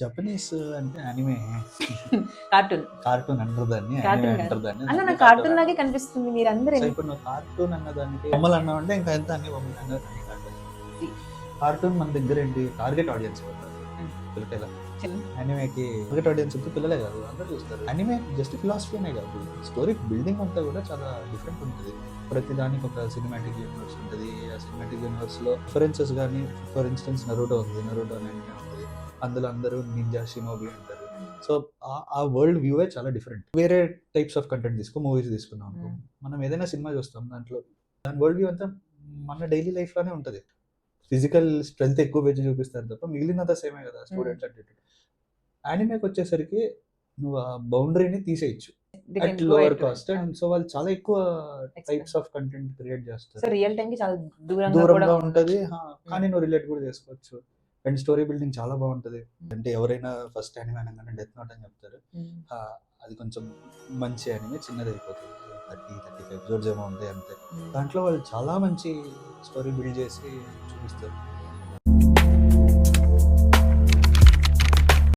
Japanese అంటే anime cartoon cartoon అంటారు దాన్ని, యానిమే కార్టూన్ కాదు అంటారు దాన్ని. అన్న దాన్ని నాకు కార్టూన్ లాగే కనిపిస్తుంది మీరందరూ సో ఇప్పుడు నువ్వు కార్టూన్ అన్నదానికి బొమ్మలు అన్నావంటే ఇంకా ఎంత అన్ని బొమ్మలు అన్నది కార్టూన్. కార్టూన్ మన దగ్గర ఏంటి టార్గెట్ ఆడియన్స్ పిల్లకాయల యానిమేకి టార్గెట్ ఆడియన్స్ అంటే పిల్లలే కాదు అందరూ చూస్తారు. యానిమే జస్ట్ ఫిలాసఫీనే కాదు, స్టోరీ బిల్డింగ్ అంతా కూడా చాలా డిఫరెంట్ ఉంటుంది. ప్రతి దానికి ఒక సినిమాటిక్ యూనివర్స్ ఉంటుంది. ఆ సినిమాటిక్ యూనివర్స్ లో రిఫరెన్సెస్ కానీ, ఫర్ ఇన్స్టెన్స్ నరుటో ఉంది, నరుటో అని ఉంటుంది. అందులో అందరూ నింజా షినోబి అంటారు. సో ఆ వరల్డ్ వ్యూవే చాలా డిఫరెంట్. వేరే టైప్స్ ఆఫ్ కంటెంట్ మూవీస్ తీసుకున్నాం అనుకో, మనం ఏదైనా సినిమా చూస్తాం, దాంట్లో దాని వరల్డ్ వ్యూ అంతా మన డైలీ లైఫ్ లోనే ఉంటుంది. ఫిజికల్ స్ట్రెంత్ ఎక్కువ పెంచి చూపిస్తారు తప్ప మిగిలినంత సేమే కదా స్టూడెంట్స్ అంటే. యానిమేకి వచ్చేసరికి నువ్వు ఆ బౌండరీని తీసేయచ్చు at lower cost. And so వాళ్ళు చాలా ఎక్కువ టైప్స్ ఆఫ్ కంటెంట్ క్రియేట్ చేస్తారు. రియల్ టైం కి చాలా దూరంగా ఉంటది, కానీ నువ్వు రిలేట్ కూడా చేసుకోవచ్చు. అండ్ స్టోరీ బిల్డింగ్ చాలా బాగుంటది. అంటే ఎవరైనా ఫస్ట్ యానిమే అనగానే డెత్ నోట్ అని చెప్తారు. అది కొంచెం మంచి యానిమే, చిన్నది అయిపోతుంది, 30-35 ఎపిసోడ్స్ ఏమో ఉంటాయి అంతే. దాంట్లో వాళ్ళు చాలా మంచి స్టోరీ బిల్డ్ చేసి చూపిస్తారు.